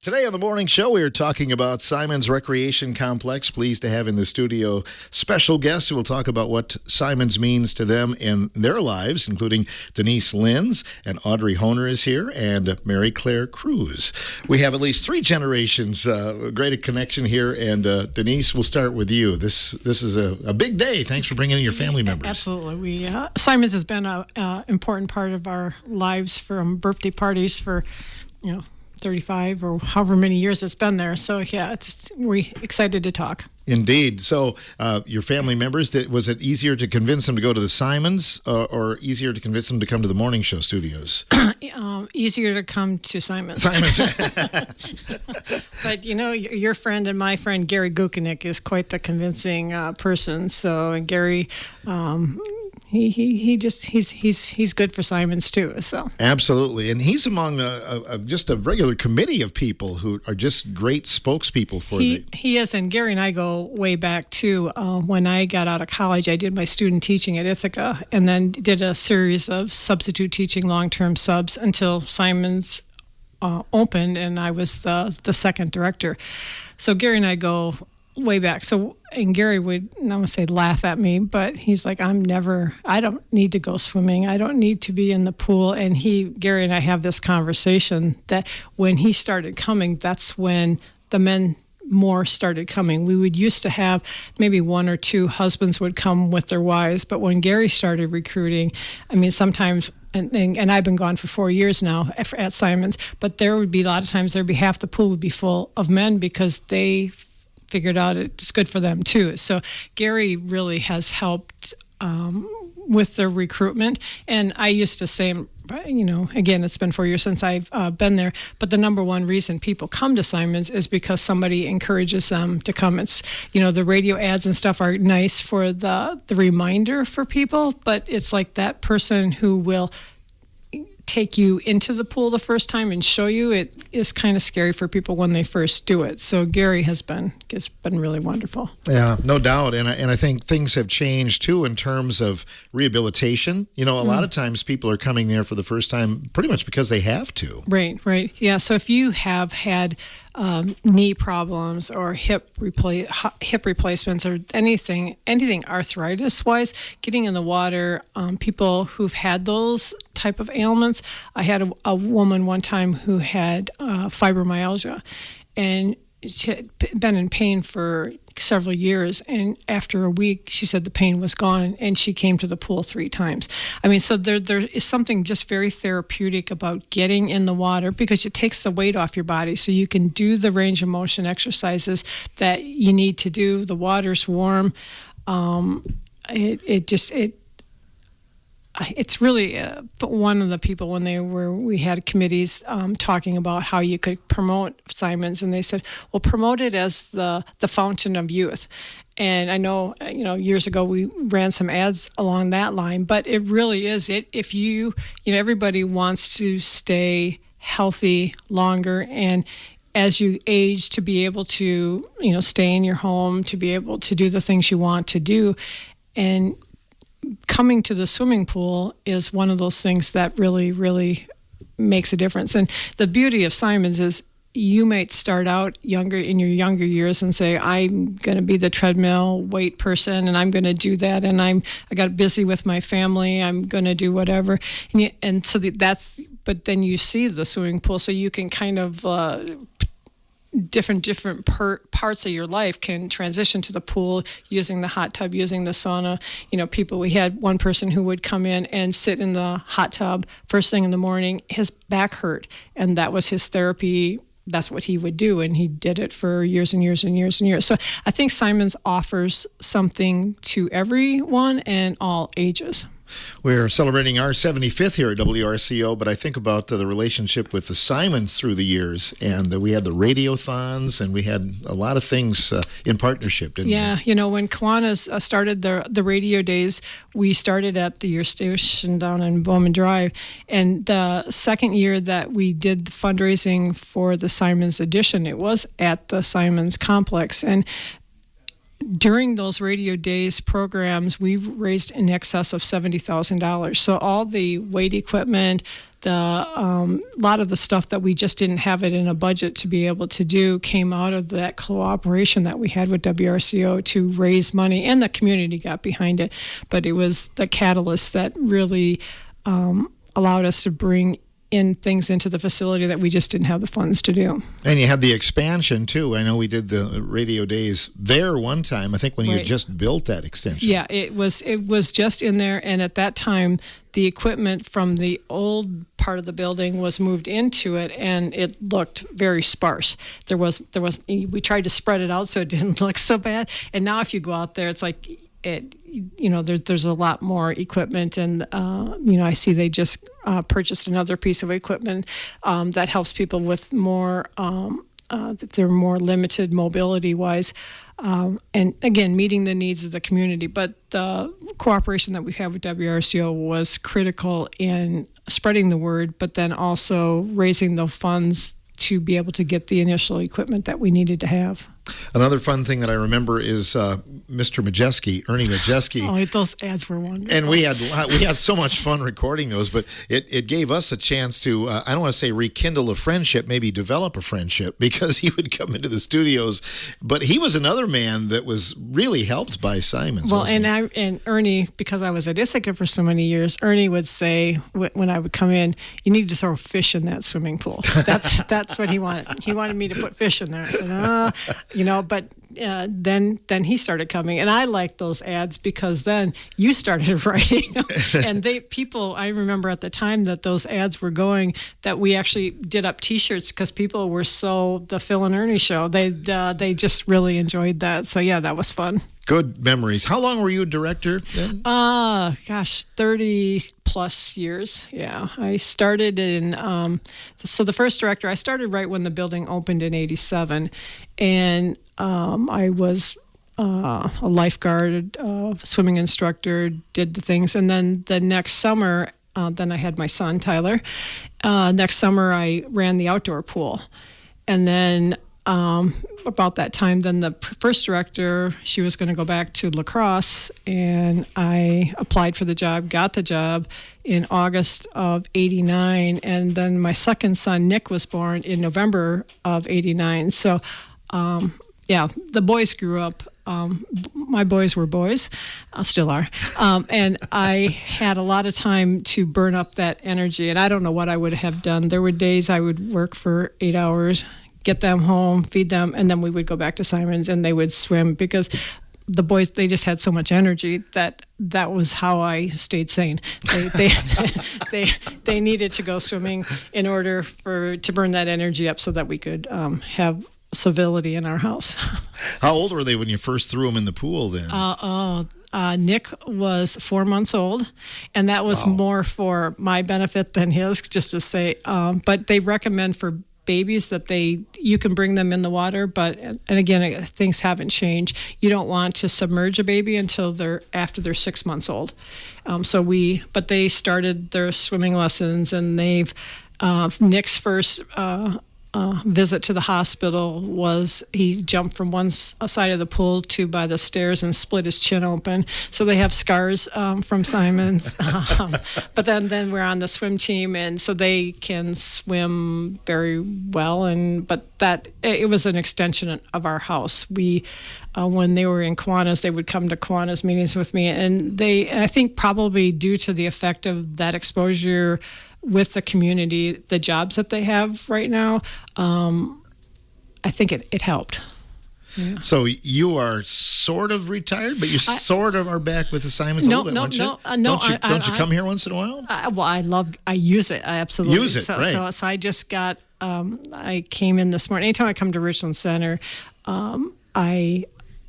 Today on the morning show, we are talking about Symons Recreation Complex. Pleased to have in the studio special guests who will talk about what Symons means to them in their lives, including Denise Linz, and Audrey Honer is here, and Mary Claire Cruz. We have at least three generations, great connection here, and Denise, we'll start with you. This is a big day. Thanks for bringing in your family members. Absolutely. Symons has been an important part of our lives, from birthday parties for, 35 or however many years it's been there. So yeah, we're excited to talk. Indeed. So your family members, was it easier to convince them to go to the Symons or easier to convince them to come to the morning show studios? Easier to come to Symons. But your friend and my friend Gary Gukenik is quite the convincing person. So Gary, he's good for Symons too. So absolutely, and he's among just a regular committee of people who are just great spokespeople for He is, and Gary and I go way back too. When I got out of college, I did my student teaching at Ithaca, and then did a series of substitute teaching, long-term subs until Symons opened, and I was the second director. So Gary and I go way back. And Gary would, I'm going to say laugh at me, but he's like, I don't need to go swimming. I don't need to be in the pool. And Gary and I have this conversation that when he started coming, that's when the men more started coming. We would used to have maybe one or two husbands would come with their wives, but when Gary started recruiting, sometimes, and I've been gone for 4 years now at Symons, but there would be a lot of times there'd be half the pool would be full of men because they figured out it's good for them too. So Gary really has helped with the recruitment. And I used to say, again, it's been 4 years since I've been there, but the number one reason people come to Symons is because somebody encourages them to come. It's, the radio ads and stuff are nice for the reminder for people, but it's like that person who will take you into the pool the first time and show you, it is kind of scary for people when they first do it. So Gary has been really wonderful. Yeah, no doubt. And I think things have changed too in terms of rehabilitation. A lot of times people are coming there for the first time pretty much because they have to. Right. Yeah. So if you have had knee problems or hip replacements or anything arthritis wise, getting in the water, people who've had those type of ailments. I had a woman one time who had fibromyalgia, and she had been in pain for several years, and after a week she said the pain was gone, and she came to the pool 3 times. So there is something just very therapeutic about getting in the water because it takes the weight off your body, so you can do the range of motion exercises that you need to do. The water's warm. It's really one of the people when we had committees talking about how you could promote Symons, and they said, well, promote it as the fountain of youth. And I know, years ago we ran some ads along that line, but it really is it. If everybody wants to stay healthy longer, and as you age, to be able to, stay in your home, to be able to do the things you want to do, and coming to the swimming pool is one of those things that really, really makes a difference. And the beauty of Symons is you might start out in your younger years and say, I'm going to be the treadmill weight person, and I'm going to do that, and I got busy with my family, I'm going to do whatever. But then you see the swimming pool, so you can kind of different parts of your life can transition to the pool, using the hot tub, using the sauna. We had one person who would come in and sit in the hot tub first thing in the morning. His back hurt, and that was his therapy. That's what he would do, and he did it for years and years and years and years. So I think Symons offers something to everyone and all ages. We're celebrating our 75th here at WRCO, but I think about the relationship with the Symons through the years, and we had the radiothons, and we had a lot of things in partnership, didn't we? When Kiwanis started the radio days, we started at the Year Station down in Bowman Drive, and the second year that we did the fundraising for the Symons edition, it was at the Symons Complex, and during those radio days programs, we raised in excess of $70,000. So all the weight equipment, the lot of the stuff that we just didn't have it in a budget to be able to do came out of that cooperation that we had with WRCO to raise money, and the community got behind it. But it was the catalyst that really allowed us to bring in things into the facility that we just didn't have the funds to do. And you had the expansion too. I know we did the radio days there one time, I think when you just built that extension. Yeah, it was just in there, and at that time the equipment from the old part of the building was moved into it, and it looked very sparse. We tried to spread it out so it didn't look so bad, and now if you go out there, it's like there's a lot more equipment, and I see they just purchased another piece of equipment that helps people with more, if they're more limited mobility wise, and again meeting the needs of the community. But the cooperation that we have with WRCO was critical in spreading the word, but then also raising the funds to be able to get the initial equipment that we needed to have. Another fun thing that I remember is Mr. Majeski, Ernie Majeski. Oh, those ads were wonderful. And we had so much fun recording those, but it gave us a chance to, I don't want to say rekindle a friendship, maybe develop a friendship, because he would come into the studios. But he was another man that was really helped by Symons. Well, and Ernie, because I was at Ithaca for so many years, Ernie would say when I would come in, you need to throw fish in that swimming pool. That's what he wanted. He wanted me to put fish in there. I said, but then he started coming, and I liked those ads because then you started writing. And I remember at the time that those ads were going, that we actually did up T-shirts because people were the Phil and Ernie show. They just really enjoyed that. So yeah, that was fun. Good memories. How long were you a director then? 30 plus years. Yeah, I started in. So the first director, I started right when the building opened in '87, and I was a lifeguard, swimming instructor, did the things, and then the next summer, then I had my son Tyler. Next summer, I ran the outdoor pool, and then. About that time, then the first director, she was going to go back to lacrosse, and I applied for the job, got the job in August of '89, and then my second son, Nick, was born in November of '89. So, the boys grew up. My boys were boys, still are, and I had a lot of time to burn up that energy, and I don't know what I would have done. There were days I would work for 8 hours, get them home, feed them, and then we would go back to Symons and they would swim because the boys, they just had so much energy that was how I stayed sane. They needed to go swimming in order to burn that energy up so that we could have civility in our house. How old were they when you first threw them in the pool then? Nick was 4 months old, and that was more for my benefit than his, just to say, but they recommend for babies that you can bring them in the water, and again, things haven't changed. You don't want to submerge a baby until after they're 6 months old. But they started their swimming lessons, and Nick's first visit to the hospital was he jumped from one side of the pool to by the stairs and split his chin open. So they have scars from Symons. But then we're on the swim team, and so they can swim very well. But it was an extension of our house. We when they were in Kiwanis, they would come to Kiwanis meetings with me, and I think probably due to the effect of that exposure with the community, the jobs that they have right now, I think it helped. Yeah. So you are sort of retired, but you sort of are back with the Symons a little bit, aren't you? Don't you come here once in a while? I use it. I absolutely use it. Right. So I just got. I came in this morning. Anytime I come to Richland Center,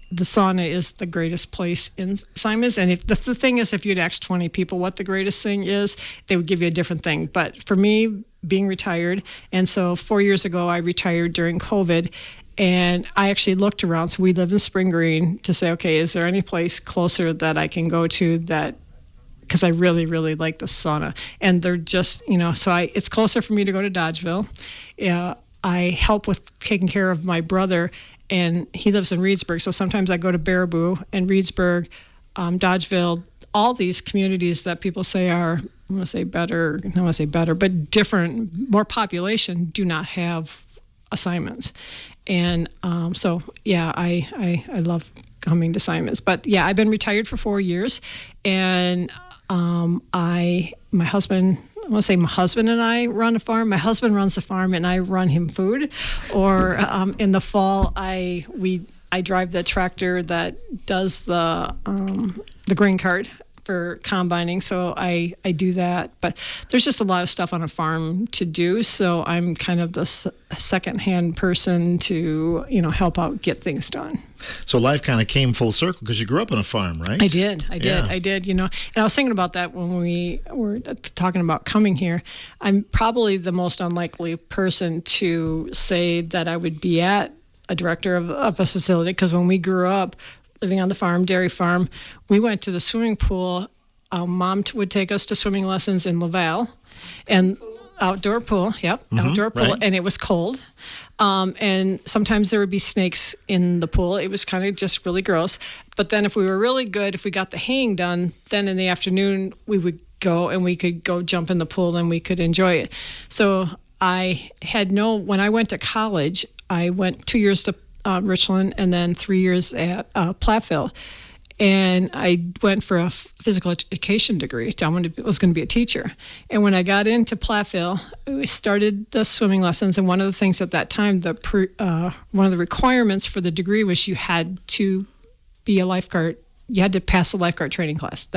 the sauna is the greatest place in Symons. And if the thing is, if you'd ask 20 people what the greatest thing is, they would give you a different thing. But for me, being retired, and so 4 years ago, I retired during COVID, and I actually looked around. So we live in Spring Green to say, okay, is there any place closer that I can go to because I really, really like the sauna. And they're just, it's closer for me to go to Dodgeville. I help with taking care of my brother, and he lives in Reedsburg. So sometimes I go to Baraboo and Reedsburg, Dodgeville, all these communities that people say are, I want to say better, I don't want to say better, but different, more population do not have assignments. And so, yeah, I love coming to Symons. But yeah, I've been retired for 4 years, and my husband, I want to say my husband and I run a farm. My husband runs the farm, and I run him food. Or in the fall, I drive the tractor that does the grain cart for combining, so I do that. But there's just a lot of stuff on a farm to do, so I'm kind of the second-hand person to help out get things done. So life kind of came full circle because you grew up on a farm, right? I did. And I was thinking about that when we were talking about coming here. I'm probably the most unlikely person to say that I would be at a director of a facility, because when we grew up living on the farm, dairy farm, we went to the swimming pool. Mom would take us to swimming lessons in Laval, and outdoor pool. Yep, outdoor pool, right. And it was cold. And sometimes there would be snakes in the pool. It was kind of just really gross. But then if we were really good, if we got the haying done, then in the afternoon we would go and we could go jump in the pool and we could enjoy it. So when I went to college, I went 2 years to Richland and then 3 years at Platteville. And I went for a physical education degree. I was going to be a teacher. And when I got into Platteville, we started the swimming lessons. And one of the things at that time, one of the requirements for the degree was you had to be a lifeguard. You had to pass the lifeguard training class.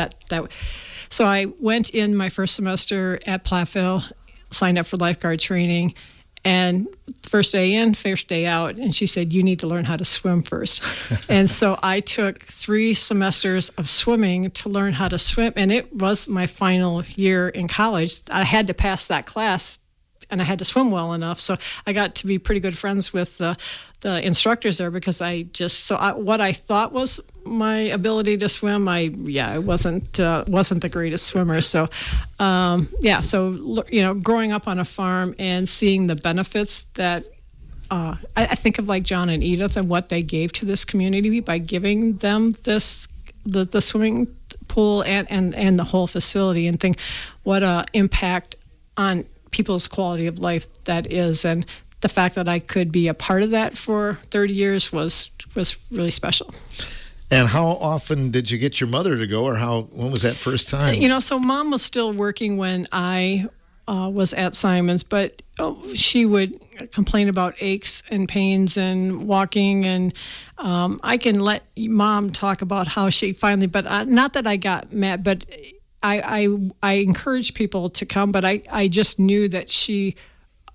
So I went in my first semester at Platteville, signed up for lifeguard training. And first day in, first day out, and she said, you need to learn how to swim first. And so I took 3 semesters of swimming to learn how to swim, and it was my final year in college. I had to pass that class, and I had to swim well enough. So I got to be pretty good friends with the instructors there, because what I thought was my ability to swim, I wasn't the greatest swimmer. So, growing up on a farm and seeing the benefits that I think of, like John and Edith, and what they gave to this community by giving them the swimming pool and the whole facility, and think what a impact on people's quality of life that is. And the fact that I could be a part of that for 30 years was really special. And how often did you get your mother to go, or when was that first time? So Mom was still working when I was at Symons, but she would complain about aches and pains and walking, and I can let Mom talk about how she finally, but not that I got mad, but I encouraged people to come, but I just knew that she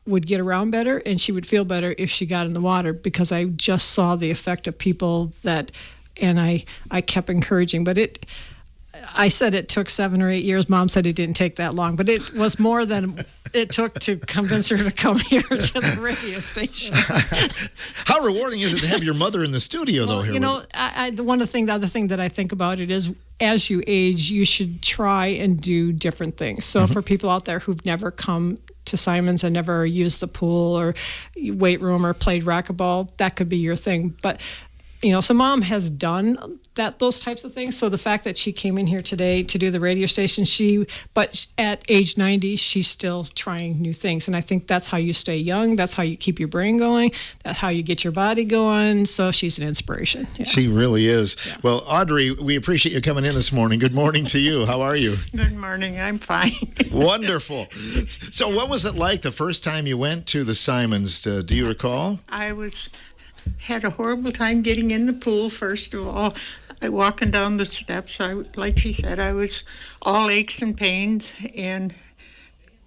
would get around better and she would feel better if she got in the water, because I just saw the effect of people and I kept encouraging. But I said it took 7 or 8 years. Mom said it didn't take that long, but it was more than it took to convince her to come here to the radio station. How rewarding is it to have your mother in the studio, though? The other thing that I think about it is, as you age, you should try and do different things. So for people out there who've never come to Symons and never used the pool or weight room or played racquetball, that could be your thing. But so Mom has done those types of things. So the fact that she came in here today to do the radio station, but at age 90, she's still trying new things. And I think that's how you stay young. That's how you keep your brain going. That's how you get your body going. So she's an inspiration. Yeah. She really is. Yeah. Well, Audrey, we appreciate you coming in this morning. Good morning to you. How are you? Good morning. I'm fine. Wonderful. So what was it like the first time you went to the Symons? Do you recall? Had a horrible time getting in the pool. First of all, walking down the steps, like she said, I was all aches and pains, and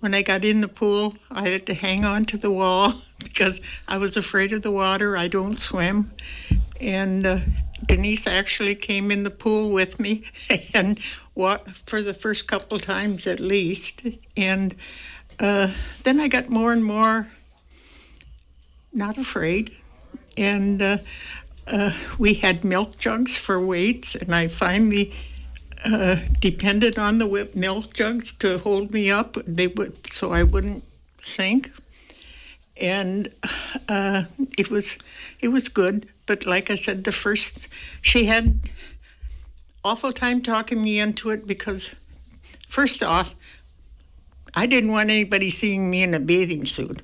when I got in the pool, I had to hang on to the wall because I was afraid of the water. I don't swim, and Denise actually came in the pool with me and for the first couple times at least, and then I got more and more not afraid. And we had milk jugs for weights, and I finally depended on the milk jugs to hold me up. So I wouldn't sink, and it was good. but like I said, she had awful time talking me into it because, first off, I didn't want anybody seeing me in a bathing suit.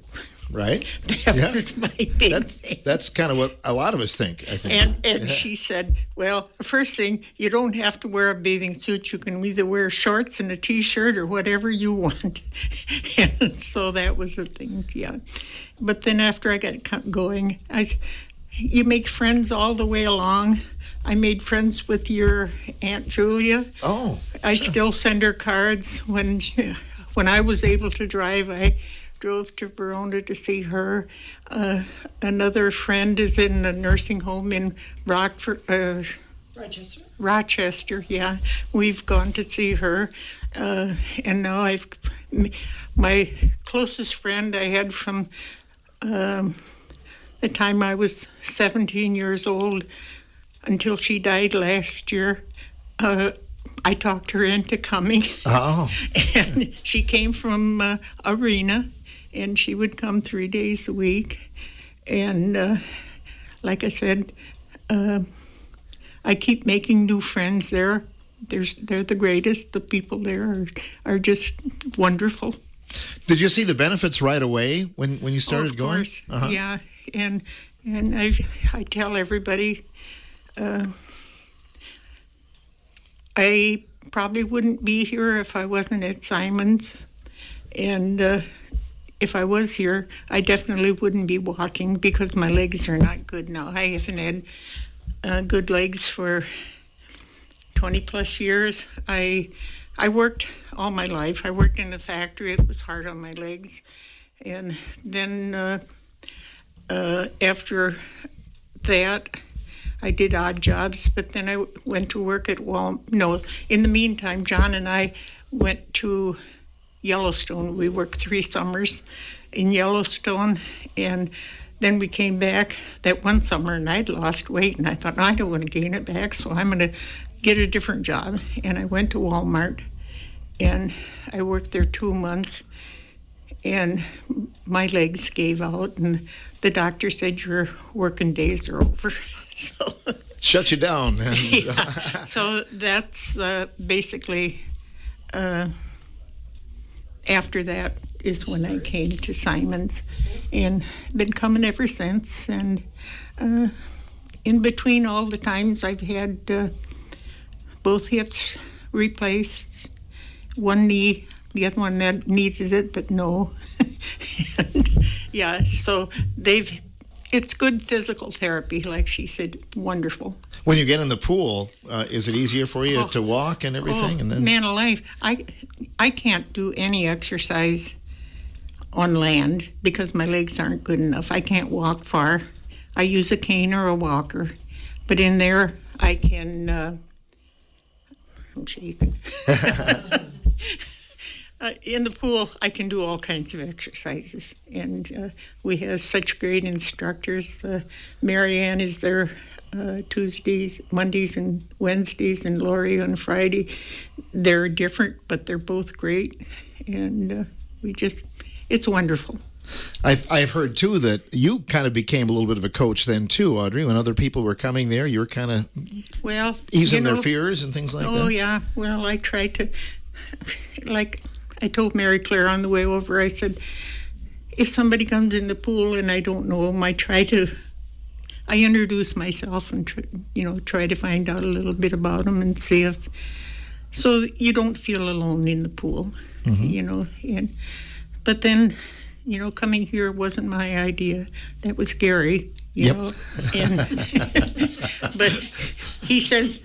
Right? That was my big thing. That's kind of what a lot of us think, I think. And she said, well, first thing, you don't have to wear a bathing suit. You can either wear shorts and a T-shirt or whatever you want. And so that was the thing, yeah. But then after I got going, you make friends all the way along. I made friends with your Aunt Julia. Oh, I still send her cards. When I was able to drive, I drove to Verona to see her. Another friend is in a nursing home in Rochester, yeah. We've gone to see her. And now my closest friend I had from the time I was 17 years old until she died last year. I talked her into coming. Oh. And she came from Arena, and she would come 3 days a week. And like I said, I keep making new friends there. They're the greatest. The people there are just wonderful. Did you see the benefits right away when you started of going? Course. Yeah, and I tell everybody, I probably wouldn't be here if I wasn't at Symons, and if I was here, I definitely wouldn't be walking because my legs are not good now. I haven't had good legs for 20 plus years. I worked all my life. I worked in the factory. It was hard on my legs. And then after that, I did odd jobs, but then I went to work at Walmart. No, in the meantime, John and I went to Yellowstone. We worked 3 summers in Yellowstone, and then we came back that one summer, and I'd lost weight, and I thought, I don't want to gain it back, so I'm going to get a different job. And I went to Walmart, and I worked there 2 months, and my legs gave out, and the doctor said, your working days are over. So shut you down. yeah. So that's basically after that is when I came to Symons, and been coming ever since. And in between all the times, I've had both hips replaced, one knee, the other one that needed it, but no. And, yeah, so it's good physical therapy, like she said, wonderful. When you get in the pool, is it easier for you to walk and everything? And then man alive, I can't do any exercise on land because my legs aren't good enough. I can't walk far. I use a cane or a walker, but in there I can. I'm shaking. In the pool, I can do all kinds of exercises, and we have such great instructors. Marianne is there Tuesdays, Mondays, and Wednesdays, and Lori on Friday. They're different, but they're both great, and it's wonderful. I've heard too that you kind of became a little bit of a coach then too, Audrey. When other people were coming there, you were kind of easing their fears and things like that. Oh yeah, well I tried to, like I told Mary Claire on the way over, I said, if somebody comes in the pool and I don't know them, I introduce myself and try to find out a little bit about them and see if, so you don't feel alone in the pool, but then, coming here wasn't my idea. That was Gary, you know, and but he says,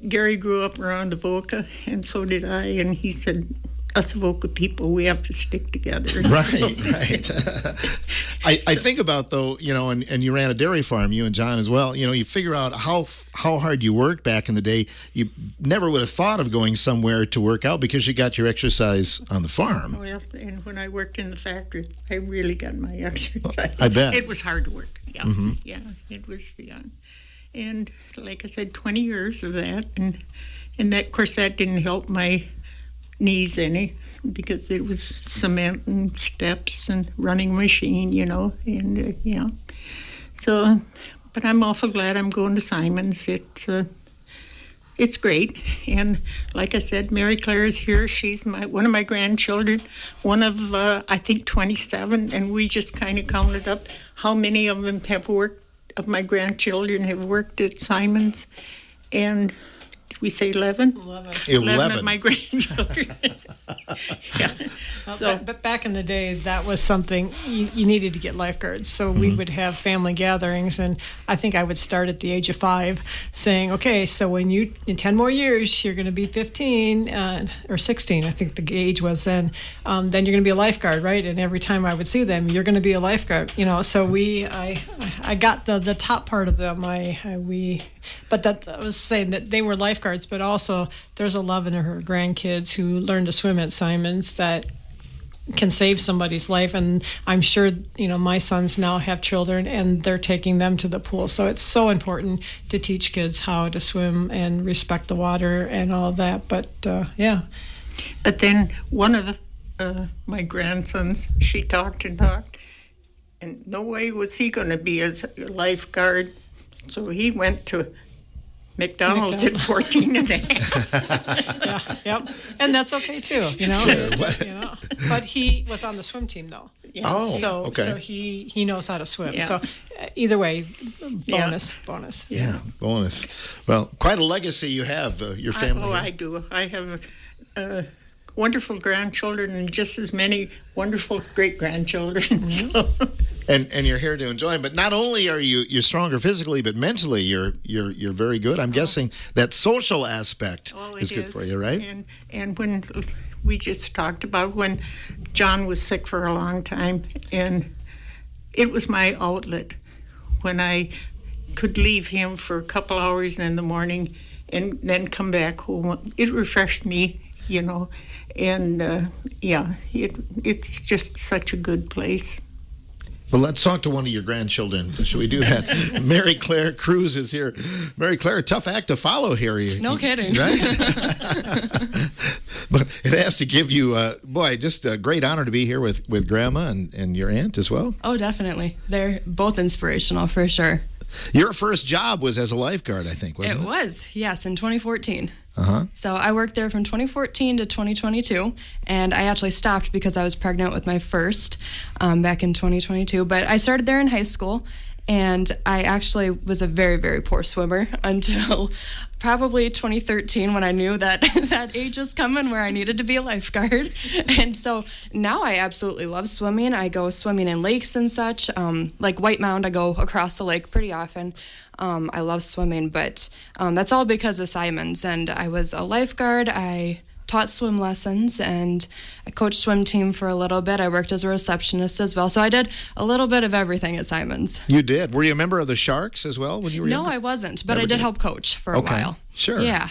Gary grew up around Avoca, and so did I, and he said, us Avoca people, we have to stick together. Right. I think about, though, and you ran a dairy farm, you and John as well, you figure out how hard you worked back in the day. You never would have thought of going somewhere to work out because you got your exercise on the farm. Well, and when I worked in the factory, I really got my exercise. I bet. It was hard to work. Yeah, mm-hmm. Yeah, it was, and like I said, 20 years of that, and that, of course, that didn't help my knees any because it was cement and steps and running machine, and so, but I'm awful glad I'm going to Symons. It's great, and like I said, Mary Claire is here. She's one of my grandchildren, one of I think 27, and we just kind of counted up how many of them have worked. Of my grandchildren have worked at Symons, and did we say 11? 11 of my grandchildren. Yeah. But back in the day, that was something you needed to get lifeguards. So we would have family gatherings, and I think I would start at the age of 5, saying, "Okay, so when in 10 more years, you're going to be 15 or 16, I think the age was then. Then you're going to be a lifeguard, right? And every time I would see them, you're going to be a lifeguard, So I got the top part of them. But that I was saying that they were lifeguards, but also there's 11 of her grandkids who learned to swim at Symons that can save somebody's life. And I'm sure, my sons now have children and they're taking them to the pool. So it's so important to teach kids how to swim and respect the water and all that. But yeah. But then one of my grandsons, she talked and talked, and no way was he going to be a lifeguard. So he went to McDonald's at 14 and a half. Yep. And that's okay too, Sure. But he was on the swim team though. Yeah. Oh, So okay. so he knows how to swim. Yeah. So either way, bonus. Yeah, bonus. Well, quite a legacy you have, your family. I do. I have wonderful grandchildren and just as many wonderful great-grandchildren. So. And you're here to enjoy them. But not only are you're stronger physically, but mentally you're very good. I'm guessing that social aspect is good for you, right? And when we just talked about when John was sick for a long time, and it was my outlet when I could leave him for a couple hours in the morning and then come back home. It refreshed me, and it's just such a good place. Well, let's talk to one of your grandchildren. Should we do that? Mary Claire Cruz is here. Mary Claire, a tough act to follow here. No kidding. Right? But it has to give you, just a great honor to be here with Grandma and your aunt as well. Oh, definitely. They're both inspirational for sure. Your first job was as a lifeguard, I think, wasn't it? It was, yes, in 2014. Uh-huh. So I worked there from 2014 to 2022, and I actually stopped because I was pregnant with my first back in 2022. But I started there in high school, and I actually was a very, very poor swimmer until probably 2013 when I knew that that age was coming where I needed to be a lifeguard. And so now I absolutely love swimming. I go swimming in lakes and such. Like White Mound, I go across the lake pretty often. I love swimming, but that's all because of Symons. And I was a lifeguard. I taught swim lessons, and I coached swim team for a little bit. I worked as a receptionist as well. So I did a little bit of everything at Symons. You did. Were you a member of the Sharks as well when you were No, younger? I wasn't, but Never I did did. help coach for a while. Sure. Yeah.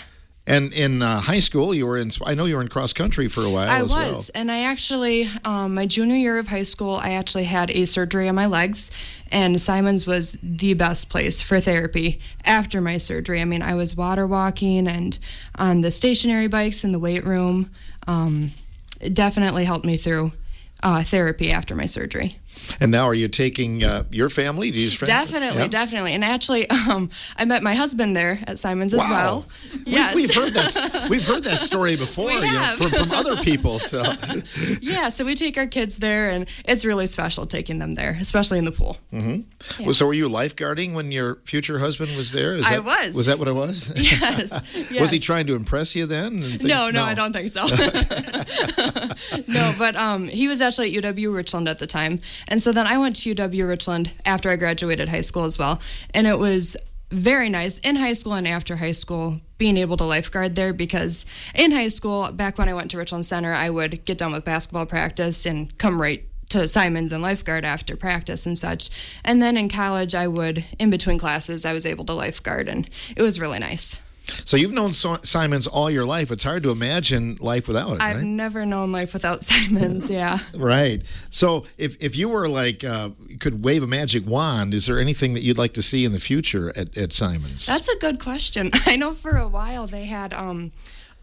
And in high school, I know you were in cross country for a while I as well. was, and I actually, my junior year of high school, I actually had a surgery on my legs, and Symons was the best place for therapy after my surgery. I mean, I was water walking and on the stationary bikes in the weight room. It definitely helped me through therapy after my surgery. And now are you taking your family? Do you use friends? Definitely. And actually, I met my husband there at Symons as well. Yes. We've heard that story before We have. from other people. So Yeah, so we take our kids there, and it's really special taking them there, especially in the pool. Mm-hmm. Yeah. Well, so were you lifeguarding when your future husband was there? I was. Was that what it was? Yes. Was he trying to impress you then? No, I don't think so. No, but he was actually at UW Richland at the time. And so then I went to UW Richland after I graduated high school as well. And it was very nice in high school and after high school being able to lifeguard there, because in high school, back when I went to Richland Center, I would get done with basketball practice and come right to Symons and lifeguard after practice and such. And then in college, in between classes, I was able to lifeguard, and it was really nice. So you've known Symons all your life. It's hard to imagine life without it, I've right? never known life without Symons, yeah. Right. So if you were could wave a magic wand, is there anything that you'd like to see in the future at Symons? That's a good question. I know for a while they had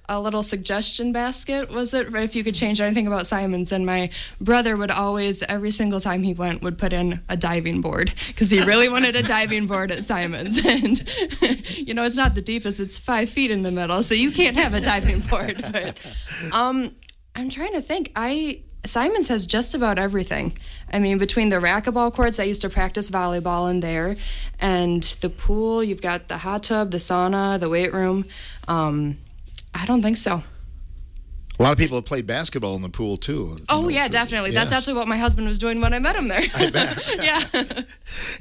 a little suggestion basket, was it, if you could change anything about Symons. And my brother would always, every single time he went, would put in a diving board because he really wanted a diving board at Symons. And, it's not the deepest, it's 5 feet in the middle, so you can't have a diving board. But I'm trying to think. Symons has just about everything. I mean, between the racquetball courts, I used to practice volleyball in there, and the pool, you've got the hot tub, the sauna, the weight room. I don't think so. A lot of people have played basketball in the pool too. Oh, yeah, definitely. Yeah. That's actually what my husband was doing when I met him there. I bet.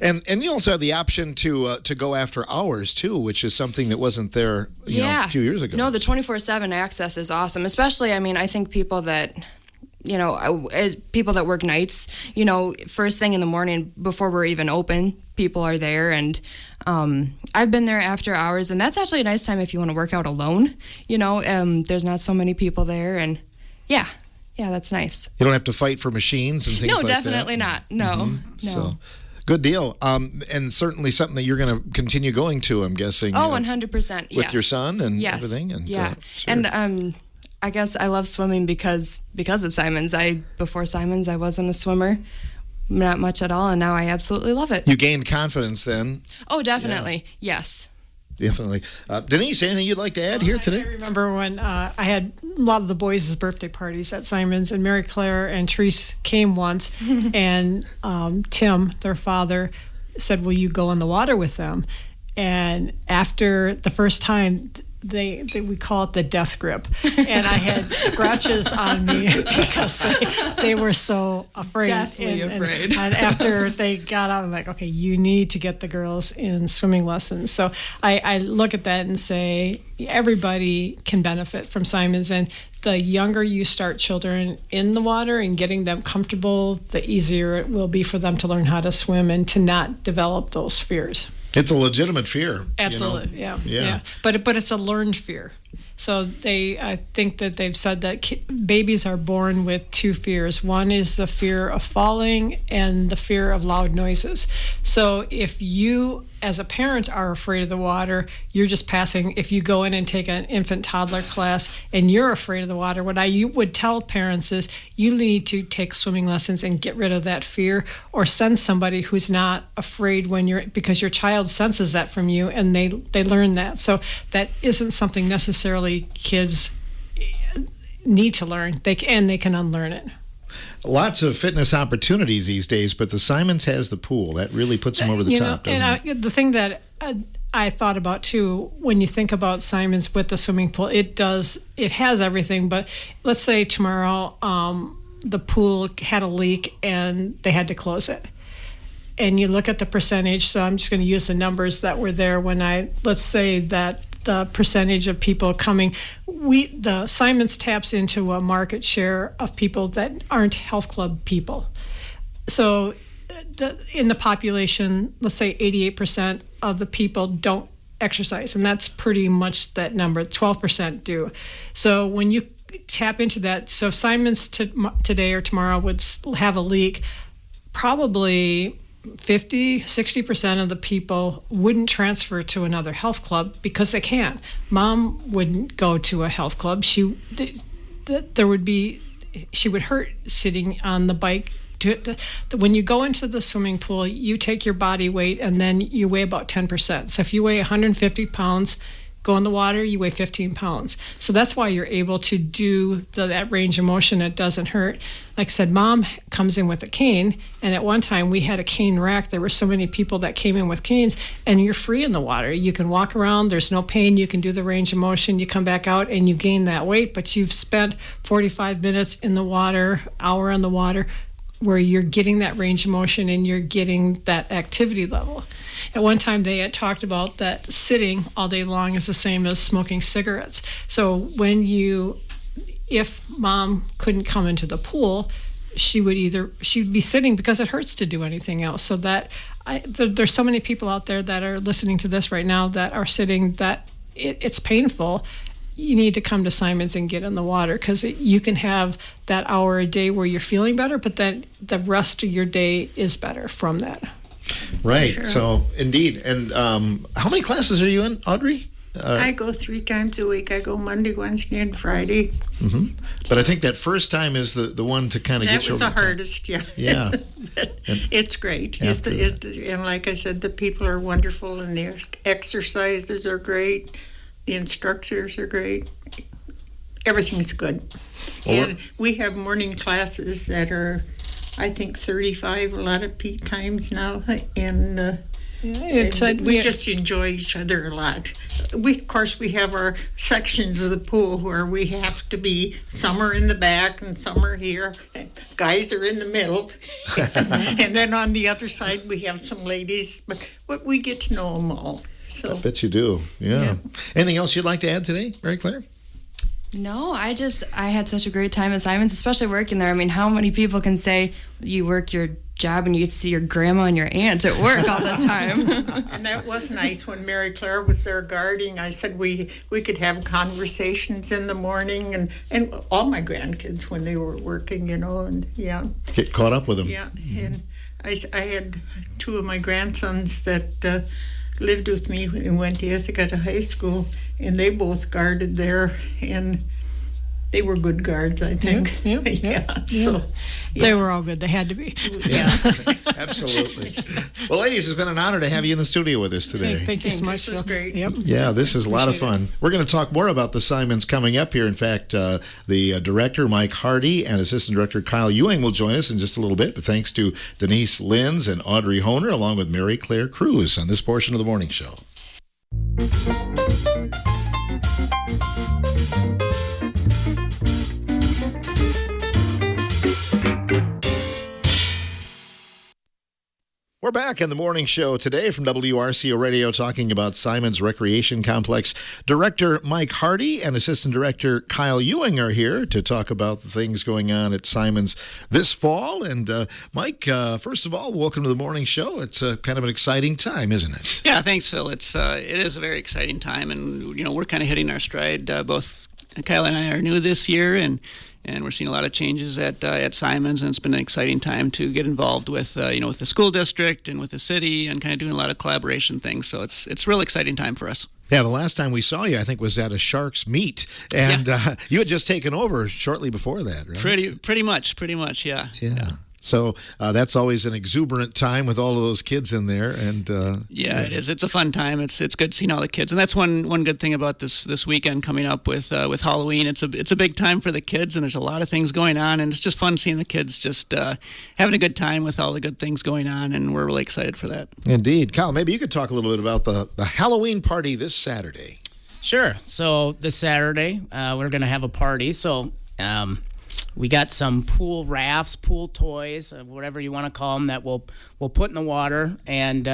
Yeah. And you also have the option to go after hours too, which is something that wasn't there a few years ago. No, the 24/7 access is awesome. Especially, I think people that people that work nights, first thing in the morning before we're even open, people are there. And I've been there after hours, and that's actually a nice time if you want to work out alone. There's not so many people there, and yeah, that's nice. You don't have to fight for machines and things like that. No, definitely not. No, no. So, good deal. And certainly something that you're going to continue going to, I'm guessing. Oh, 100%. With your son and yes. everything. And, yeah. Sure. And I guess I love swimming because of Symons. Before Symons, I wasn't a swimmer, not much at all, and now I absolutely love it. You gained confidence then. Oh, definitely. Yeah. Yes. Definitely. Denise, anything you'd like to add here today? I remember when I had a lot of the boys' birthday parties at Symons, and Mary Claire and Therese came once, and Tim, their father, said, "Will you go in the water with them?" And after the first time, we call it the death grip, and I had scratches on me because they were so afraid. Deathly afraid. And after they got out, I'm like, okay, you need to get the girls in swimming lessons. So I look at that and say everybody can benefit from Symons, and the younger you start children in the water and getting them comfortable, the easier it will be for them to learn how to swim and to not develop those fears. It's a legitimate fear. Absolutely, yeah. But it's a learned fear. So I think that they've said that babies are born with 2 fears. One is the fear of falling and the fear of loud noises. So if you, as a parent, are afraid of the water, you're just passing. If you go in and take an infant toddler class and you're afraid of the water, what I would tell parents is you need to take swimming lessons and get rid of that fear, or send somebody who's not afraid because your child senses that from you and they learn that. So that isn't something necessarily kids need to learn. They can unlearn it. Lots of fitness opportunities these days, but the Symons has the pool. That really puts them over the top, doesn't it? The thing that I thought about too, when you think about Symons with the swimming pool, it has everything. But let's say tomorrow the pool had a leak and they had to close it. And you look at the percentage, so I'm just going to use the numbers that were there let's say that the percentage of people coming, the Symons taps into a market share of people that aren't health club people. So in the population, let's say 88% of the people don't exercise, and that's pretty much that number. 12% do. So when you tap into that, so if Symons today or tomorrow would have a leak, probably 50-60% of the people wouldn't transfer to another health club because they can't. Mom wouldn't go to a health club. She would hurt sitting on the bike. When you go into the swimming pool, you take your body weight and then you weigh about 10%. So if you weigh 150 pounds, go in the water, you weigh 15 pounds. So that's why you're able to do that range of motion. It doesn't hurt. Like I said, Mom comes in with a cane, and at one time we had a cane rack. There were so many people that came in with canes, and you're free in the water. You can walk around, there's no pain, you can do the range of motion, you come back out and you gain that weight, but you've spent 45 minutes in the water, hour in the water, where you're getting that range of motion and you're getting that activity level. At one time, they had talked about that sitting all day long is the same as smoking cigarettes. So if Mom couldn't come into the pool, she'd be sitting because it hurts to do anything else. So there's so many people out there that are listening to this right now that are sitting that it's painful. You need to come to Symons and get in the water, because you can have that hour a day where you're feeling better, but then the rest of your day is better from that. Right. Sure. So, indeed. And how many classes are you in, Audrey? I go 3 times a week. I go Monday, Wednesday, and Friday. But I think that first time is the one to kind of That get you was over the the top. hardest, yeah. Yeah. It's great. After And like I said, the people are wonderful, and the exercises are great. The instructors are great. Everything's good. Well, And we have morning classes that are, I think, 35 a lot of peak times now, and we just enjoy each other a lot. Of course, we have our sections of the pool where we have to be. Some are in the back and some are here. Guys are in the middle, and then on the other side we have some ladies. But we get to know them all. So I bet you do. Yeah. Anything else you'd like to add today, Mary Claire? No, I had such a great time at Symons, especially working there. I mean, how many people can say you work your job and you get to see your grandma and your aunts at work all the time? And that was nice when Mary Claire was there guarding. I said we could have conversations in the morning, and all my grandkids when they were working, and Get caught up with them. Yeah, and I had 2 of my grandsons that lived with me and went to Ithaca to high school, and they both guarded there, and they were good guards, I think. Yeah. So They were all good. They had to be. Yeah, absolutely. Well, ladies, it's been an honor to have you in the studio with us today. Thank you so much, This was Phil. great. Yep. Yeah, this is a lot of Appreciate fun. We're going to talk more about the Symons coming up here. In fact, the director, Mike Hardy, and assistant director, Kyle Ewing, will join us in just a little bit. But thanks to Denise Lenz and Audrey Honer, along with Mary Claire Cruz on this portion of the morning show. We're back in the morning show today from WRCO Radio talking about Symons Recreation Complex. Director Mike Hardy and Assistant Director Kyle Ewing are here to talk about the things going on at Symons this fall. And Mike, first of all, welcome to the morning show. It's kind of an exciting time, isn't it? Yeah, thanks, Phil. It is a very exciting time, and we're kind of hitting our stride. Both Kyle and I are new this year, and we're seeing a lot of changes at Symons, and it's been an exciting time to get involved with with the school district and with the city, and kind of doing a lot of collaboration things. So it's a real exciting time for us. Yeah, the last time we saw you, I think, was at a Sharks meet, and you had just taken over shortly before that, right? Pretty much, yeah. Yeah. So that's always an exuberant time with all of those kids in there, and it is. It's a fun time. It's good seeing all the kids, and that's one good thing about this weekend coming up with Halloween. It's a big time for the kids, and there's a lot of things going on, and it's just fun seeing the kids just having a good time with all the good things going on, and we're really excited for that. Indeed. Kyle, maybe you could talk a little bit about the Halloween party this Saturday. Sure. So this Saturday, we're going to have a party. So we got some pool rafts, pool toys, whatever you want to call them, that we'll put in the water. And,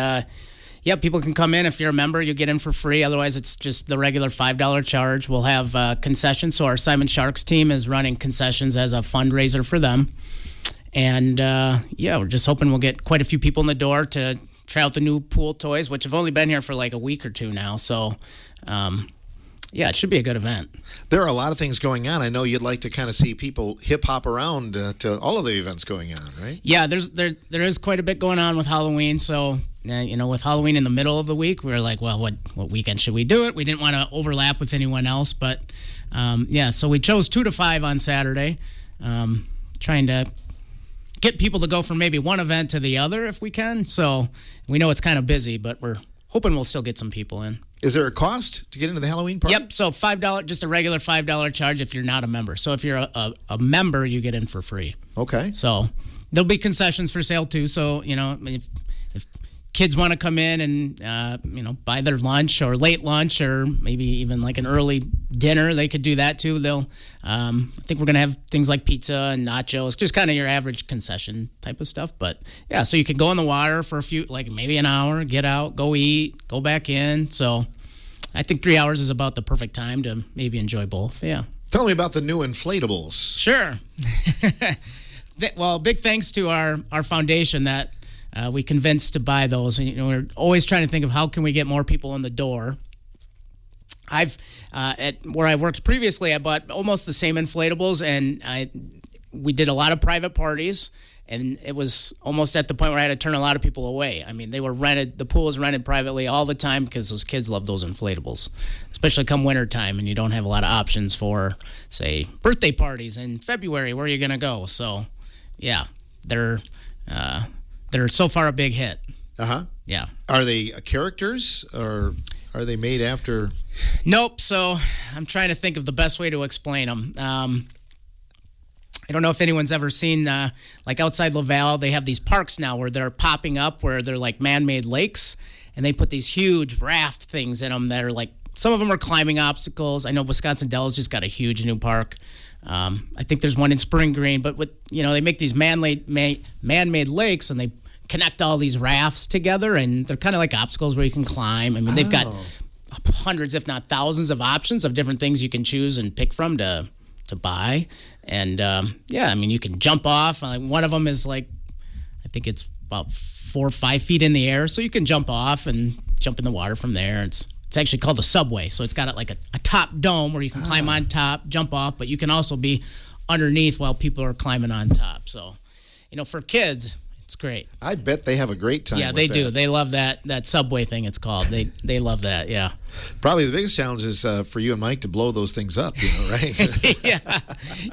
people can come in. If you're a member, you get in for free. Otherwise, it's just the regular $5 charge. We'll have concessions. So our Simon Sharks team is running concessions as a fundraiser for them. And, we're just hoping we'll get quite a few people in the door to try out the new pool toys, which have only been here for like a week or two now. So, it should be a good event. There are a lot of things going on. I know you'd like to kind of see people hip hop around to all of the events going on, right? Yeah, there is quite a bit going on with Halloween. So, with Halloween in the middle of the week, we were like, well, what weekend should we do it? We didn't want to overlap with anyone else, but so we chose 2 to 5 on Saturday, trying to get people to go from maybe one event to the other if we can. So we know it's kind of busy, but we're hoping we'll still get some people in. Is there a cost to get into the Halloween party? Yep, so $5, just a regular $5 charge if you're not a member. So if you're a member, you get in for free. Okay. So there'll be concessions for sale too. So, if kids want to come in and, buy their lunch or late lunch or maybe even like an early dinner, they could do that too. I think we're going to have things like pizza and nachos, just kind of your average concession type of stuff. But yeah, so you can go in the water for a few, like maybe an hour, get out, go eat, go back in. So I think 3 hours is about the perfect time to maybe enjoy both. Yeah. Tell me about the new inflatables. Sure. Well, big thanks to our foundation that we convinced to buy those. And, we're always trying to think of how can we get more people in the door. I've at where I worked previously, I bought almost the same inflatables, and we did a lot of private parties. And it was almost at the point where I had to turn a lot of people away. I mean, the pool was rented privately all the time because those kids love those inflatables, especially come winter time and you don't have a lot of options for, say, birthday parties in February. Where are you going to go? So, yeah, they're so far a big hit. Uh-huh. Yeah. Are they characters or are they made after? Nope. So I'm trying to think of the best way to explain them. I don't know if anyone's ever seen, like outside Laval, they have these parks now where they're popping up where they're like man-made lakes, and they put these huge raft things in them that are like, some of them are climbing obstacles. I know Wisconsin Dells just got a huge new park. I think there's one in Spring Green, but they make these man-made lakes, and they connect all these rafts together, and they're kind of like obstacles where you can climb. I mean, they've got hundreds, if not thousands, of options of different things you can choose and pick from to buy. And I mean, you can jump off. One of them is like, I think it's about 4 or 5 feet in the air, so you can jump off and jump in the water from there. It's actually called a subway, so it's got like a top dome where you can climb on top, jump off, but you can also be underneath while people are climbing on top. So, for kids, it's great. I bet they have a great time. Yeah, with they that. do. They love that subway thing. It's called. They love that. Yeah. Probably the biggest challenge is for you and Mike to blow those things up. Right?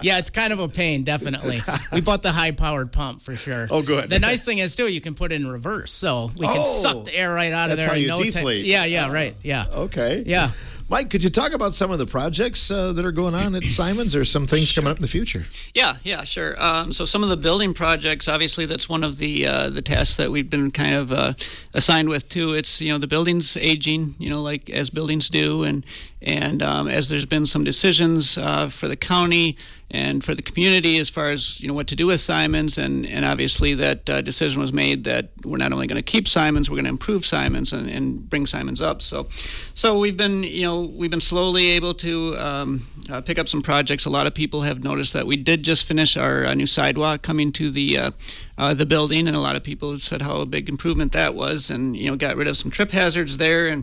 yeah. It's kind of a pain. Definitely. We bought the high-powered pump for sure. Oh, good. The nice thing is too, you can put it in reverse, so we can suck the air right out of there. That's how you in no deflate. Yeah. Right. Yeah. Okay. Yeah. Mike, could you talk about some of the projects that are going on at Symons, or some things coming up in the future? Yeah, sure. So some of the building projects, obviously, that's one of the tasks that we've been kind of assigned with too. It's the building's aging, like as buildings do, and as there's been some decisions for the county and for the community as far as what to do with Symons, and obviously that decision was made that we're not only going to keep Symons, we're going to improve Symons and bring Symons up. So we've been slowly able to pick up some projects. A lot of people have noticed that we did just finish our new sidewalk coming to the building, and a lot of people have said how a big improvement that was, and got rid of some trip hazards there, and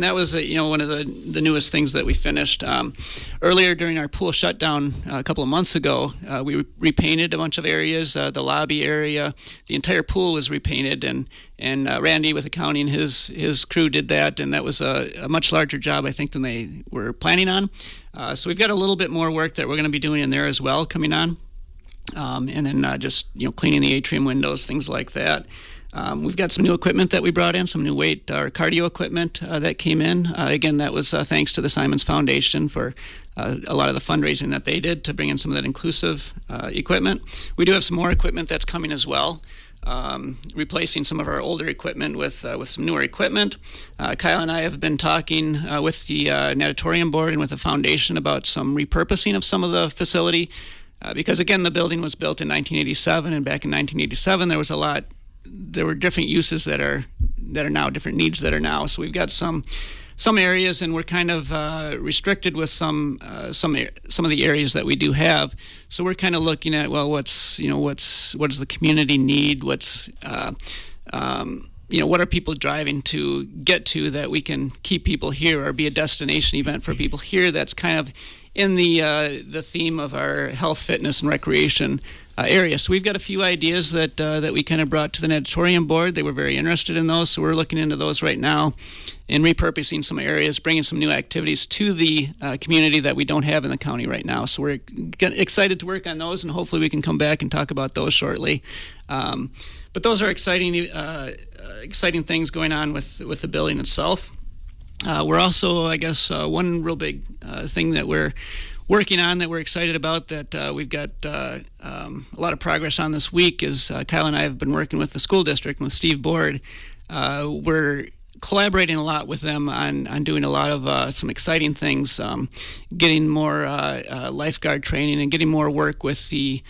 that was one of the newest things that we finished. Earlier during our pool shutdown a couple of months ago, we repainted a bunch of areas. The lobby area, the entire pool was repainted, and Randy with the county and his crew did that, and that was a much larger job, I think, than they were planning on. So we've got a little bit more work that we're going to be doing in there as well coming on. And then just cleaning the atrium windows, things like that. We've got some new equipment that we brought in, some new weight or cardio equipment that came in. Again, that was thanks to the Symons Foundation for a lot of the fundraising that they did to bring in some of that inclusive equipment. We do have some more equipment that's coming as well. Replacing some of our older equipment with some newer equipment. Kyle and I have been talking with the natatorium board and with the foundation about some repurposing of some of the facility. Because again, the building was built in 1987, and back in 1987 there were different uses that are now, different needs that are now. So we've got some areas, and we're kind of restricted with some of the areas that we do have. So we're kind of looking at, well, what does the community need? What are people driving to get to that we can keep people here, or be a destination event for people here? That's kind of in the theme of our health, fitness, and recreation area. So we've got a few ideas that we kind of brought to the natatorium board. They were very interested in those, so we're looking into those right now and repurposing some areas, bringing some new activities to the community that we don't have in the county right now. So we're excited to work on those, and hopefully we can come back and talk about those shortly. But those are exciting things going on with the building itself. We're also, I guess, one real big thing that we're working on that we're excited about that we've got a lot of progress on this week is Kyle and I have been working with the school district and with Steve Board. We're collaborating a lot with them on doing a lot of some exciting things, getting more lifeguard training and getting more work with the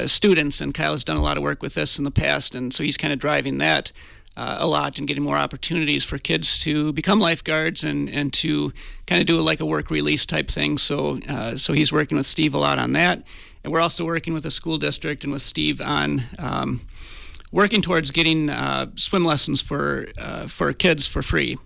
students. And Kyle has done a lot of work with this in the past, and so he's kind of driving that a lot and getting more opportunities for kids to become lifeguards and to kind of do like a work release type thing. So he's working with Steve a lot on that. And we're also working with the school district and with Steve on working towards getting swim lessons for kids for free.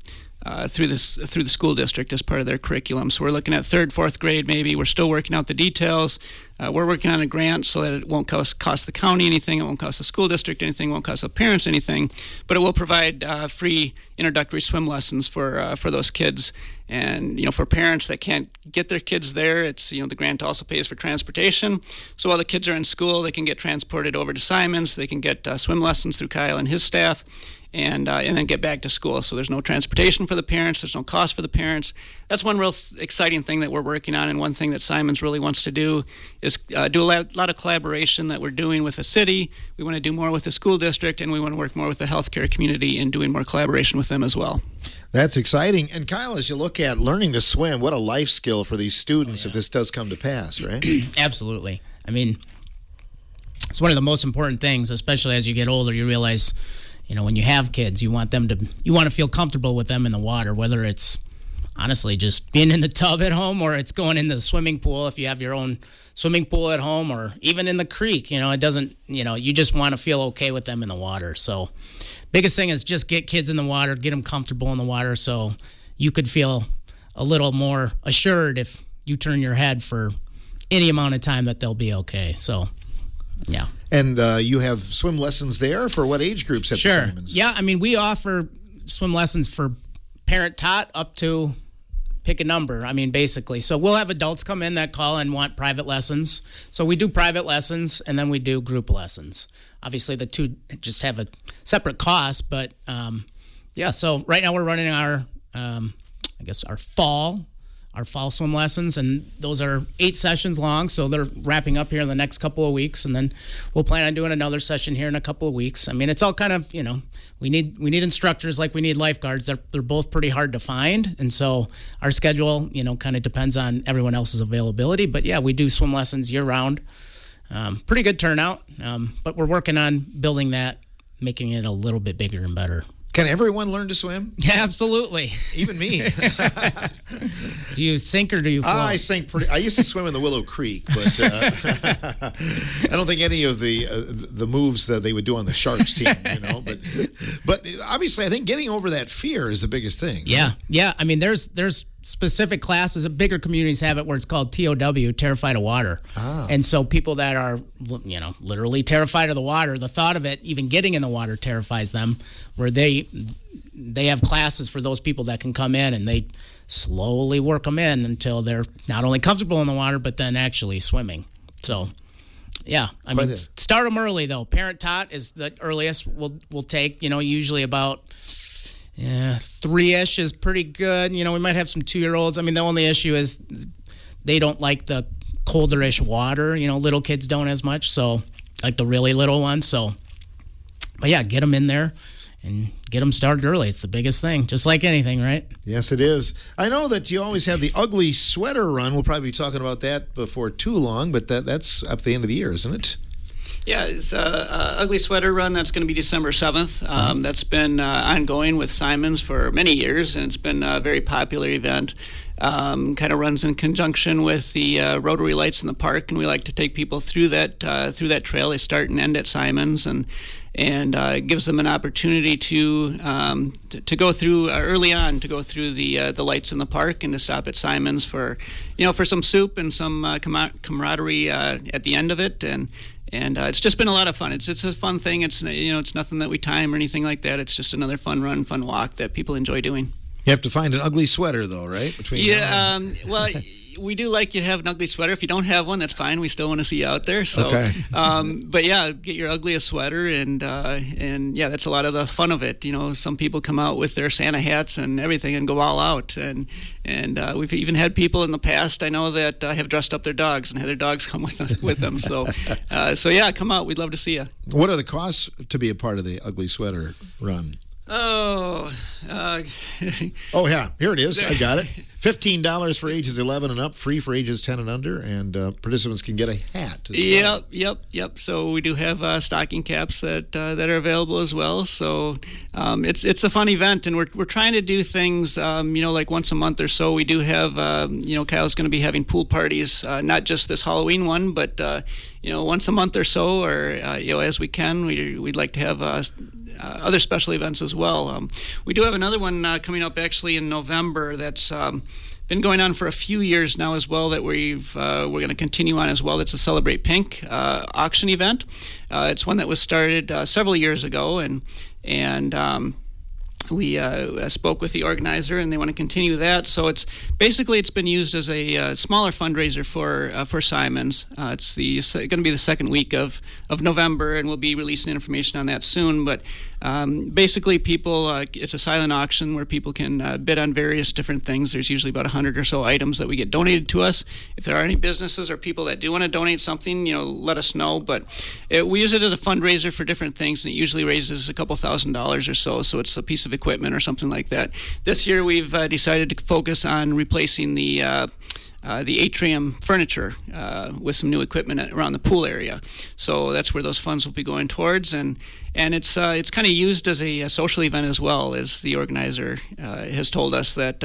through the school district as part of their curriculum. So we're looking at 3rd, 4th grade maybe. We're still working out the details. We're working on a grant so that it won't cost the county anything, it won't cost the school district anything, it won't cost the parents anything, but it will provide free introductory swim lessons for those kids. And for parents that can't get their kids there, it's the grant also pays for transportation. So while the kids are in school, they can get transported over to Symons. They can get swim lessons through Kyle and his staff, and then get back to school. So there's no transportation for the parents. There's no cost for the parents. That's one real exciting thing that we're working on, and one thing that Symons really wants to do is do a lot of collaboration that we're doing with the city. We want to do more with the school district, and we want to work more with the healthcare community in doing more collaboration with them as well. That's exciting. And Kyle, as you look at learning to swim, what a life skill for these students if this does come to pass, right? Absolutely. I mean, it's one of the most important things, especially as you get older. You realize, when you have kids, you want to feel comfortable with them in the water, whether it's honestly just being in the tub at home or it's going in the swimming pool if you have your own swimming pool at home, or even in the creek. It doesn't, you just want to feel okay with them in the water. So biggest thing is just get kids in the water, get them comfortable in the water so you could feel a little more assured if you turn your head for any amount of time that they'll be okay. So, yeah. And you have swim lessons there for what age groups at the Symons? Yeah, I mean, we offer swim lessons for parent taught up to pick a number, basically. So we'll have adults come in that call and want private lessons. So we do private lessons, and then we do group lessons. Obviously, the two just have a separate cost, but so right now we're running our fall swim lessons, and those are 8 sessions long, so they're wrapping up here in the next couple of weeks, and then we'll plan on doing another session here in a couple of weeks. It's all kind of, we need instructors like we need lifeguards. They're both pretty hard to find, and so our schedule, kind of depends on everyone else's availability. But yeah, we do swim lessons year round. Pretty good turnout, but we're working on building that, making it a little bit bigger and better. Can everyone learn to swim? Yeah, absolutely. Even me. Do you sink or do you float? I sink I used to swim in the Willow Creek, but I don't think any of the moves that they would do on the Sharks team, But obviously, I think getting over that fear is the biggest thing. Yeah, right? Yeah. There's specific classes. Bigger communities have it where it's called TOW, terrified of water. And so people that are, literally terrified of the water, the thought of it, even getting in the water, terrifies them. Where they have classes for those people that can come in, and they slowly work them in until they're not only comfortable in the water, but then actually swimming. So, yeah, start them early though. Parent taught is the earliest we'll take. Usually about 3-ish is pretty good. We might have some 2-year-olds. The only issue is they don't like the colder-ish water. Little kids don't as much. So, like the really little ones. So, but yeah, get them in there and get them started early. It's the biggest thing, just like anything, right? Yes, it is. I know that you always have the Ugly Sweater Run. We'll probably be talking about that before too long, but that's up at the end of the year, isn't it? Yeah, it's Ugly Sweater Run. That's going to be December 7th. That's been ongoing with Symons for many years, and it's been a very popular event. Kind of runs in conjunction with the Rotary Lights in the park, and we like to take people through that trail. They start and end at Symons, and gives them an opportunity to go through early on, to go through the lights in the park and to stop at Symons for some soup and some camaraderie at the end of it, and it's just been a lot of fun. It's a fun thing. It's it's nothing that we time or anything like that. It's just another fun run, fun walk that people enjoy doing. You have to find an ugly sweater, though, right? Well, we do like you to have an ugly sweater. If you don't have one, that's fine. We still want to see you out there. So, okay. But yeah, get your ugliest sweater, and yeah, that's a lot of the fun of it. Some people come out with their Santa hats and everything and go all out, and we've even had people in the past I know that have dressed up their dogs and had their dogs come with them. So yeah, come out. We'd love to see you. What are the costs to be a part of the Ugly Sweater Run? Oh yeah, here it is. I got it. $15 for ages 11 and up, free for ages 10 and under, and participants can get a hat as well. Yep. So we do have stocking caps that are available as well. So it's a fun event, and we're trying to do things like once a month or so. We do have Kyle's going to be having pool parties, not just this Halloween one, but once a month or so, or as we can. We'd like to have other special events as well. We do have have another one coming up actually in November that's been going on for a few years now as well that we're going to continue on as well. That's a Celebrate Pink auction event. It's one that was started several years ago, and we spoke with the organizer, and they want to continue that. So it's been used as a smaller fundraiser for Symons. It's going to be the second week of November, and we'll be releasing information on that soon. But basically, people it's a silent auction where people can bid on various different things. There's usually about 100 or so items that we get donated to us. If there are any businesses or people that do want to donate something, let us know. But we use it as a fundraiser for different things, and it usually raises a couple $1,000s or so. So it's a piece of equipment or something like that. This year we've decided to focus on replacing the atrium furniture with some new equipment around the pool area. So that's where those funds will be going towards, and it's kind of used as a social event as well, as the organizer has told us that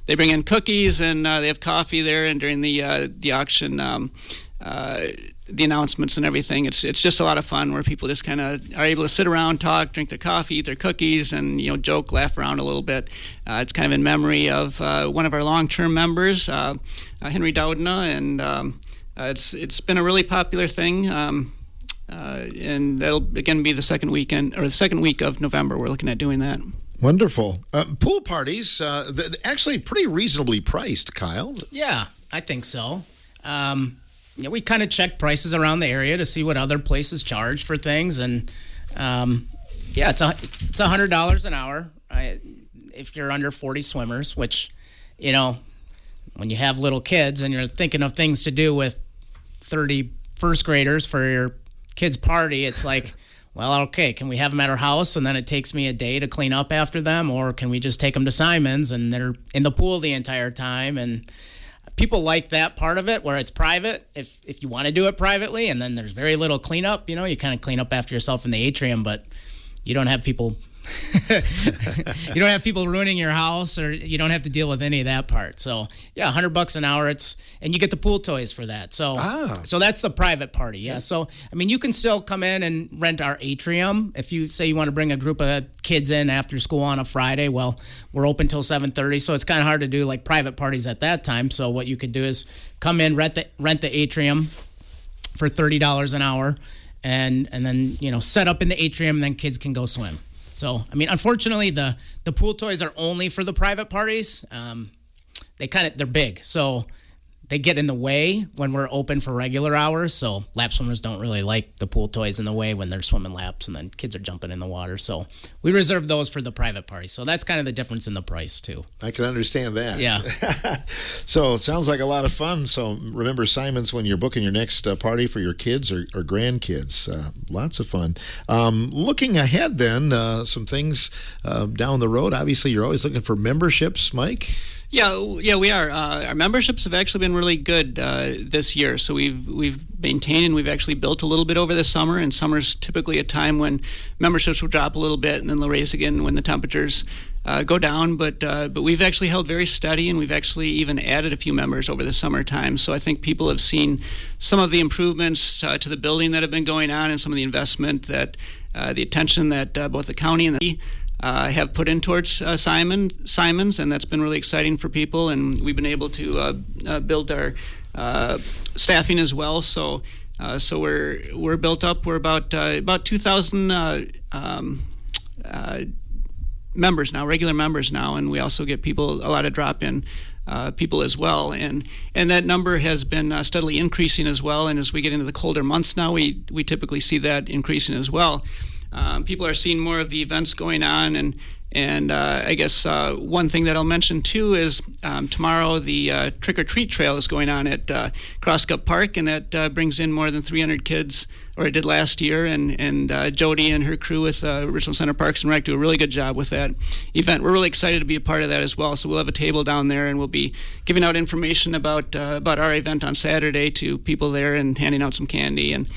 they bring in cookies and they have coffee there, and during the auction. The announcements and everything. It's just a lot of fun where people just kind of are able to sit around, talk, drink their coffee, eat their cookies, and joke, laugh around a little bit. It's kind of in memory of one of our long-term members, Henry Dowdna, and it's been a really popular thing. And that'll again be the second week of November. We're looking at doing that. Wonderful. Pool parties, actually pretty reasonably priced, Kyle. Yeah, I think so. We kind of check prices around the area to see what other places charge for things, and it's $100 an hour if you're under 40 swimmers. Which, when you have little kids and you're thinking of things to do with 30 first graders for your kids' party, it's like, well, okay, can we have them at our house and then it takes me a day to clean up after them, or can we just take them to Symons and they're in the pool the entire time? And people like that part of it where it's private if you want to do it privately, and then there's very little cleanup. You kind of clean up after yourself in the atrium, but you don't have people ruining your house, or you don't have to deal with any of that part. So yeah, $100 an hour. And you get the pool toys for that. So so that's the private party. Yeah. So you can still come in and rent our atrium if you say you want to bring a group of kids in after school on a Friday. Well, we're open till 7:30, so it's kind of hard to do like private parties at that time. So what you could do is come in, rent the atrium for $30 an hour, and then set up in the atrium, and then kids can go swim. So, unfortunately, the pool toys are only for the private parties. They're big, so they get in the way when we're open for regular hours. So lap swimmers don't really like the pool toys in the way when they're swimming laps, and then kids are jumping in the water. So we reserve those for the private parties. So that's kind of the difference in the price too. I can understand that. Yeah. So it sounds like a lot of fun. So remember Symons when you're booking your next party for your kids or grandkids. Lots of fun. Looking ahead then, some things down the road. Obviously, you're always looking for memberships, Mike. Yeah, we are. Our memberships have actually been really good this year. So we've maintained, and we've actually built a little bit over the summer. And summer's typically a time when memberships will drop a little bit, and then they'll raise again when the temperatures go down. But we've actually held very steady, and we've actually even added a few members over the summertime. So I think people have seen some of the improvements to the building that have been going on, and some of the investment that the attention that both the county and the have put in towards Symons, and that's been really exciting for people. And we've been able to build our staffing as well. So we're built up. We're about 2,000 members now, regular members now, and we also get a lot of drop-in people as well, and that number has been steadily increasing as well. And as we get into the colder months now, we typically see that increasing as well. People are seeing more of the events going on, and I guess one thing that I'll mention too is tomorrow the Trick or Treat Trail is going on at Crosscup Park, and that brings in more than 300 kids, or it did last year. And Jody and her crew with Richland Center Parks and Rec do a really good job with that event. We're really excited to be a part of that as well. So we'll have a table down there, and we'll be giving out information about our event on Saturday to people there, and handing out some candy. And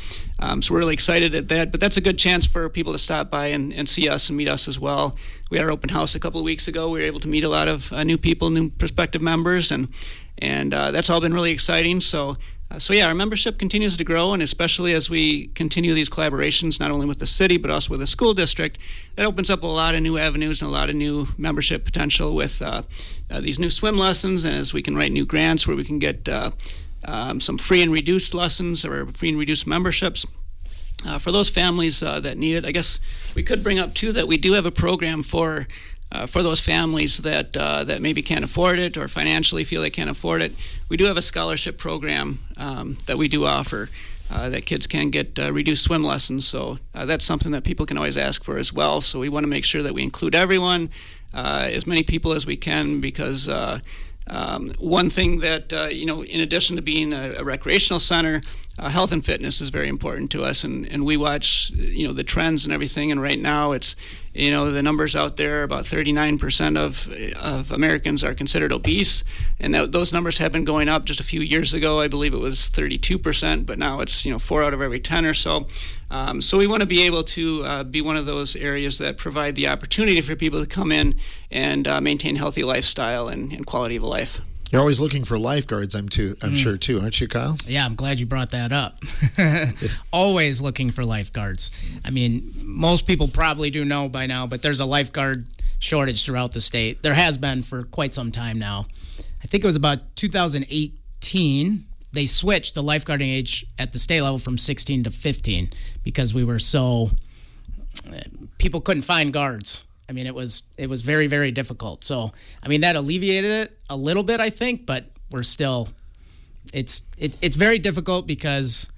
so we're really excited at that. But that's a good chance for people to stop by and see us and meet us as well. We had our open house a couple of weeks ago. We were able to meet a lot of new people, new prospective members, and that's all been really exciting. So So yeah, our membership continues to grow, and especially as we continue these collaborations, not only with the city but also with the school district, that opens up a lot of new avenues and a lot of new membership potential with these new swim lessons, and as we can write new grants where we can get some free and reduced lessons or free and reduced memberships. For those families that need it, I guess we could bring up too that we do have a program for those families that maybe can't afford it or financially feel they can't afford it. We do have a scholarship program that we do offer that kids can get reduced swim lessons. So that's something that people can always ask for as well. So we want to make sure that we include everyone, as many people as we can, because one thing that, in addition to being a recreational center, health and fitness is very important to us, and we watch, the trends and everything, and right now it's, the numbers out there, about 39% of Americans are considered obese, and those numbers have been going up. Just a few years ago, I believe it was 32%, but now it's, 4 out of every 10 or so. So we want to be able to be one of those areas that provide the opportunity for people to come in and maintain healthy lifestyle and quality of life. You're always looking for lifeguards, I'm sure, too, aren't you, Kyle? Yeah, I'm glad you brought that up. Always looking for lifeguards. I mean, most people probably do know by now, but there's a lifeguard shortage throughout the state. There has been for quite some time now. I think it was about 2018. They switched the lifeguarding age at the state level from 16 to 15 because we were so people couldn't find guards. I mean, it was very, very difficult. So, I mean, that alleviated it a little bit, I think, but we're still, it's very difficult because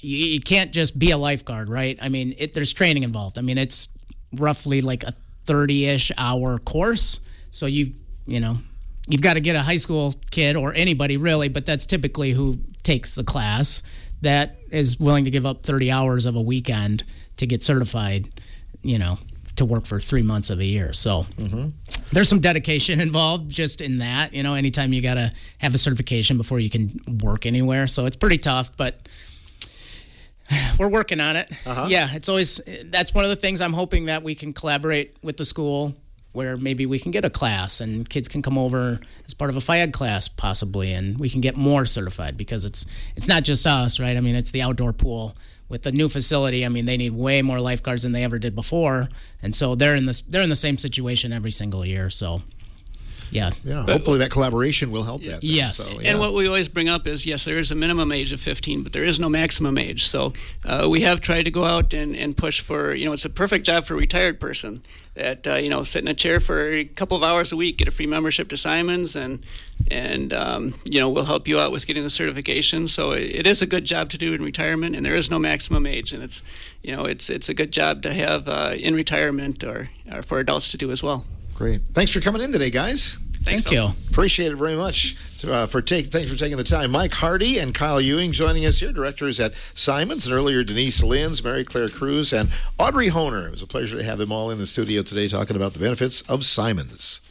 you can't just be a lifeguard, right? I mean, there's training involved. I mean, it's roughly like a 30-ish hour course. So you've got to get a high school kid or anybody really, but that's typically who takes the class that is willing to give up 30 hours of a weekend to get certified, to work for 3 months of the year. So there's some dedication involved just in that, anytime you got to have a certification before you can work anywhere. So it's pretty tough, but we're working on it. Yeah, that's one of the things I'm hoping that we can collaborate with the school where maybe we can get a class and kids can come over as part of a FIAD class possibly, and we can get more certified because it's not just us, right? I mean, it's the outdoor pool. With the new facility, I mean, they need way more lifeguards than they ever did before, and so they're in the same situation every single year. So, yeah. Hopefully that collaboration will help that. Yes. So, yeah. And what we always bring up is, yes, there is a minimum age of 15, but there is no maximum age. So we have tried to go out and push for, it's a perfect job for a retired person that, sit in a chair for a couple of hours a week, get a free membership to Symons, and we'll help you out with getting the certification. So it is a good job to do in retirement, and there is no maximum age, and it's a good job to have in retirement or for adults to do as well. Great. Thanks for coming in today, guys. Thank you. Appreciate it very much. Thanks for taking the time. Mike Hardy and Kyle Ewing joining us here, directors at Symons, and earlier Denise Linz, Mary Claire Cruz, and Audrey Honer. It was a pleasure to have them all in the studio today talking about the benefits of Symons.